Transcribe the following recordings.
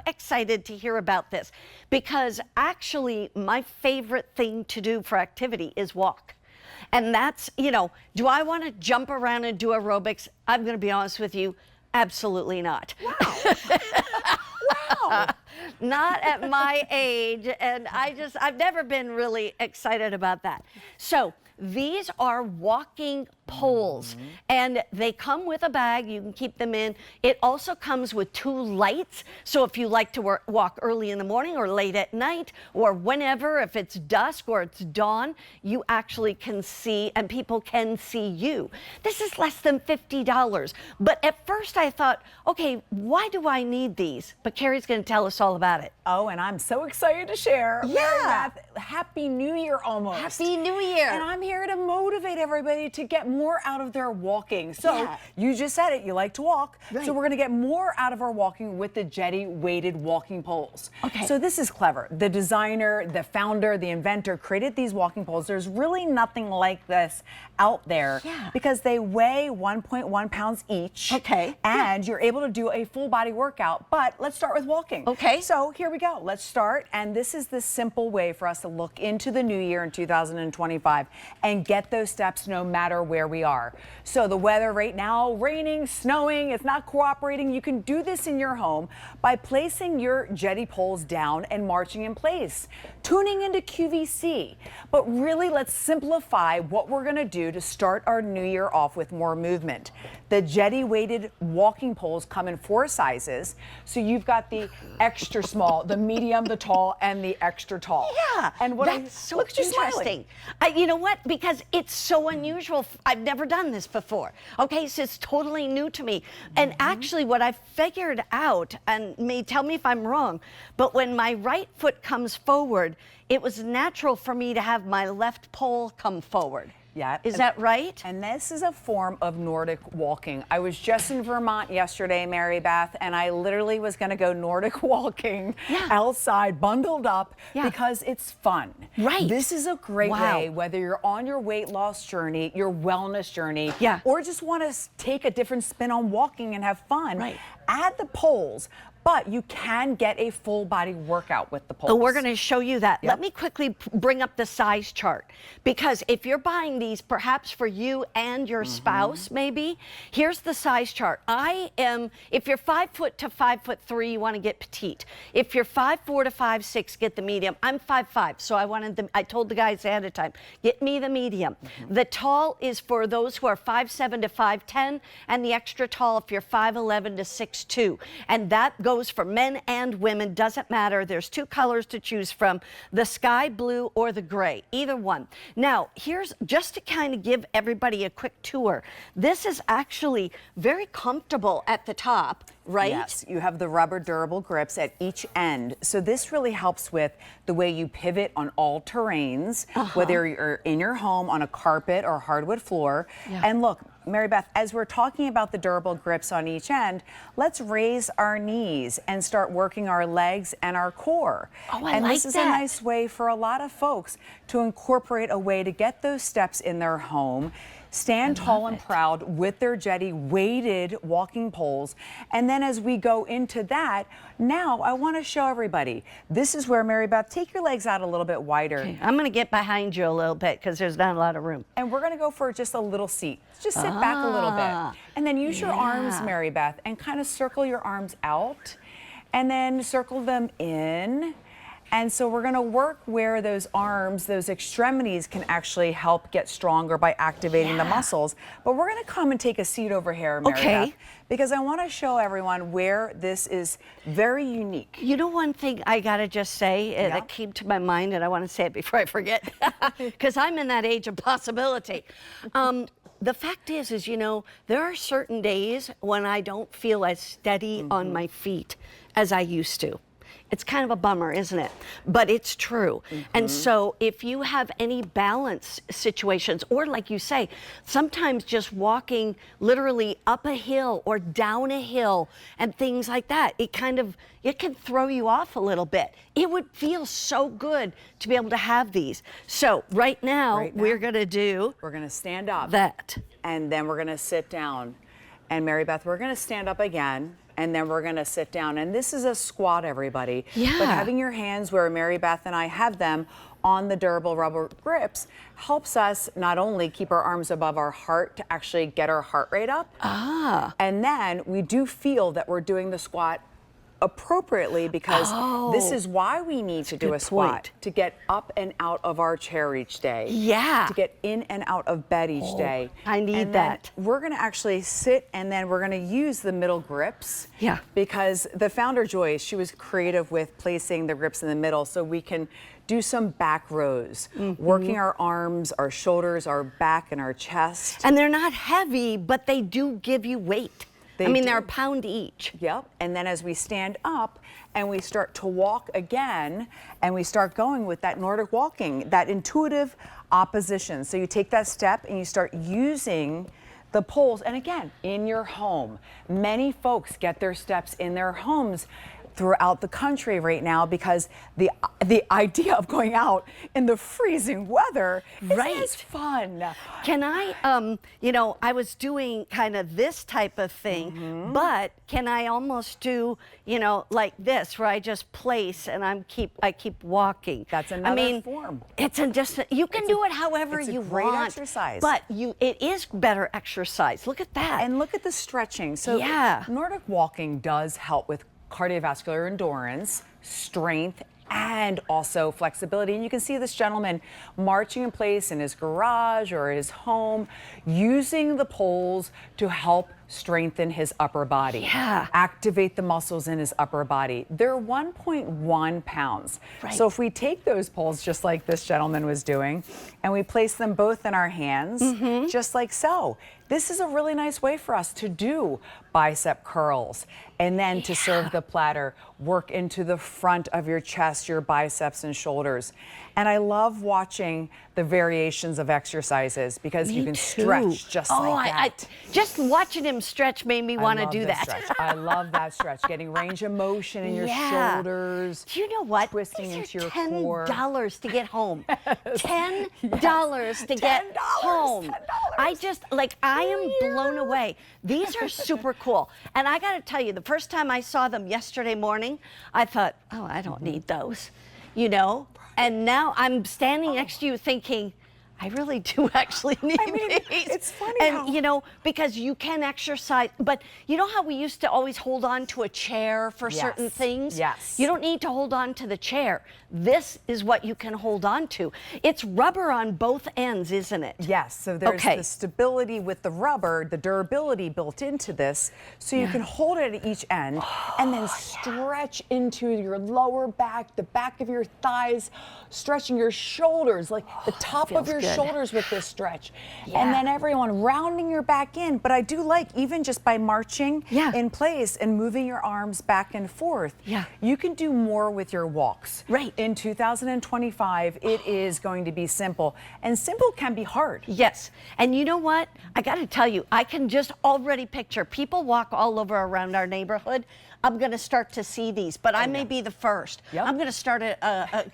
excited to hear about this because actually my favorite thing to do for activity is walk. And that's, you know, do I want to jump around and do aerobics? I'm going to be honest with you, absolutely not. Wow. Wow. Not at my age, and I've never been really excited about that. So these are walking poles, and they come with a bag. You can keep them in. It also comes with 2 lights, so if you like to walk early in the morning or late at night or whenever, if it's dusk or it's dawn, you actually can see, and people can see you. This is less than $50, but at first I thought, okay, why do I need these? But Carrie's going to tell us all about it. Oh, and I'm so excited to share. Yeah. Mary Beth, Happy New Year almost. Happy New Year. And I'm here to motivate everybody to get more out of their walking. So you just said it, you like to walk. Right. So we're gonna get more out of our walking with the Jetti weighted walking poles. Okay. So this is clever. The designer, the founder, the inventor created these walking poles. There's really nothing like this out there because they weigh 1.1 pounds each. Okay. And you're able to do a full body workout. But let's start with walking. Okay. So here we go. Let's start. And this is the simple way for us to look into the new year in 2025 and get those steps no matter where we are. So the weather right now, raining, snowing, it's not cooperating. You can do this in your home by placing your Jetti poles down and marching in place, tuning into QVC. But really, let's simplify what we're going to do to start our new year off with more movement. The Jetti weighted walking poles come in 4 sizes. So you've got the extra small, the medium, the tall, and the extra tall. Yeah, and what that's so interesting. You know what? Because it's so unusual. I've never done this before. Okay, so it's totally new to me. And actually what I figured out, and tell me if I'm wrong, but when my right foot comes forward, it was natural for me to have my left pole come forward. Yeah. Is that right? And this is a form of Nordic walking. I was just in Vermont yesterday, Mary Beth, and I literally was going to go Nordic walking outside, bundled up, because it's fun. Right. This is a great way, whether you're on your weight loss journey, your wellness journey, or just want to take a different spin on walking and have fun. Right. Add the poles. But you can get a full body workout with the poles. Oh, we're going to show you that. Let me quickly bring up the size chart, because if you're buying these perhaps for you and your spouse, maybe, here's the size chart. If you're 5 foot to 5'3", you want to get petite. If you're 5'4" to 5'6", get the medium. I'm 5'5", so I told the guys ahead of time, get me the medium. The tall is for those who are 5'7" to 5'10", and the extra tall if you're 5'11" to 6'2", and that goes for men and women, doesn't matter. There's 2 colors to choose from, the sky blue or the gray, either one. Now, here's just to kind of give everybody a quick tour. This is actually very comfortable at the top, right? Yes, you have the rubber durable grips at each end. So this really helps with the way you pivot on all terrains, whether you're in your home on a carpet or hardwood floor. And look, Mary Beth, as we're talking about the durable grips on each end, let's raise our knees and start working our legs and our core. And this is a nice way for a lot of folks to incorporate a way to get those steps in their home, stand tall and proud with their Jetti weighted walking poles. And then as we go into that, now I want to show everybody, this is where, Mary Beth, take your legs out a little bit wider. Okay, I'm going to get behind you a little bit because there's not a lot of room. And we're going to go for just a little seat. Just sit back a little bit. And then use your arms, Mary Beth, and kind of circle your arms out and then circle them in. And so we're going to work where those arms, those extremities can actually help get stronger by activating the muscles. But we're going to come and take a seat over here, Mary Beth, because I want to show everyone where this is very unique. You know, one thing I got to just say that came to my mind, and I want to say it before I forget, because I'm in that age of possibility. The fact is, you know, there are certain days when I don't feel as steady on my feet as I used to. It's kind of a bummer, isn't it? But it's true. And so if you have any balance situations, or like you say, sometimes just walking literally up a hill or down a hill and things like that, it can throw you off a little bit. It would feel so good to be able to have these. So right now we're going to stand up. That. And then we're going to sit down. And Mary Beth, we're going to stand up again. and then we're gonna sit down. And this is a squat, everybody. Yeah. But having your hands where Mary Beth and I have them on the durable rubber grips helps us not only keep our arms above our heart to actually get our heart rate up, and then we do feel that we're doing the squat appropriately, because this is why we need to do a squat, to get up and out of our chair each day. Yeah. To get in and out of bed each day. I need and that. We're gonna actually sit, and then we're gonna use the middle grips. Yeah. Because the founder, Joyce, she was creative with placing the grips in the middle so we can do some back rows, working our arms, our shoulders, our back, and our chest. And they're not heavy, but they do give you weight. I mean, do. they're a pound each. Yep. And then as we stand up and we start to walk again, and we start going with that Nordic walking, that intuitive opposition. So you take that step and you start using the poles. And again, in your home, many folks get their steps in their homes throughout the country right now, because the idea of going out in the freezing weather is fun. Can I, you know, I was doing kind of this type of thing, but can I almost do, you know, like this, where I just place and I keep walking? That's another form. It's you can do it however you great want. Exercise. But it is better exercise. Look at that. And look at the stretching. So Nordic walking does help with cardiovascular endurance, strength, and also flexibility. And you can see this gentleman marching in place in his garage or his home, using the poles to help strengthen his upper body, activate the muscles in his upper body. They're 1.1 pounds. So if we take those poles, just like this gentleman was doing, and we place them both in our hands, just like so, this is a really nice way for us to do bicep curls, and then to serve the platter, work into the front of your chest, your biceps and shoulders. And I love watching the variations of exercises, because you can stretch just like that. Just watching him stretch made me want to do that. I love that stretch. Getting range of motion in your shoulders. Do you know what? Twisting These into are your core. $10 to get home. $10 to get home. I am blown away. These are super cool. And I got to tell you, the first time I saw them yesterday morning, I thought, oh, I don't need those, you know? And now I'm standing next to you thinking, I really do actually need these. It's funny and you know, because you can exercise, but you know how we used to always hold on to a chair for certain things? Yes. You don't need to hold on to the chair. This is what you can hold on to. It's rubber on both ends, isn't it? Yes, so there's the stability with the rubber, the durability built into this, so you can hold it at each end and then stretch into your lower back, the back of your thighs, stretching your shoulders, like the top of your shoulders with this stretch. And then everyone rounding your back in. But I do like, even just by marching in place and moving your arms back and forth, you can do more with your walks. In 2025, it is going to be simple, and simple can be hard. Yes, and you know what? I got to tell you, I can just already picture people walk all over around our neighborhood. I'm going to start to see these, but I may be the first. I'm going to start a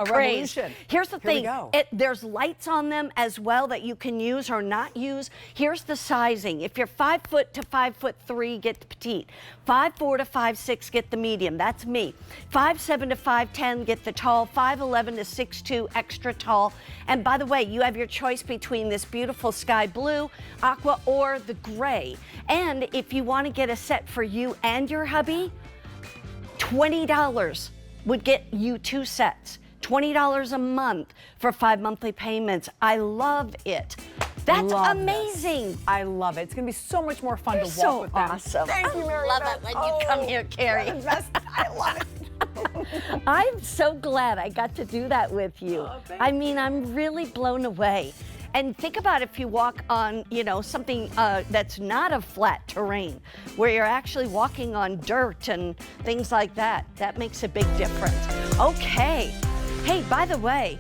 craze. Revolution. Here's the thing. There's lights on them as well that you can use or not use. Here's the sizing. If you're 5 foot to 5'3", get the petite. 5'4" to 5'6", get the medium. That's me. 5'7" to 5'10", get the tall. 5'11" to 6'2", extra tall. And by the way, you have your choice between this beautiful sky blue, aqua, or the gray. And if you want to get a set for you and your hubby, $20 would get you 2 sets. $20 a month for 5 monthly payments. I love it. That's amazing. I love it. It's going to be so much more fun to walk so with them. Awesome. Thank you, Mary. I love it when you come here, Carrie. I love it. I'm so glad I got to do that with you. I mean, I'm really blown away. And think about if you walk on, you know, something that's not a flat terrain, where you're actually walking on dirt and things like that. That makes a big difference. Okay. Hey, by the way,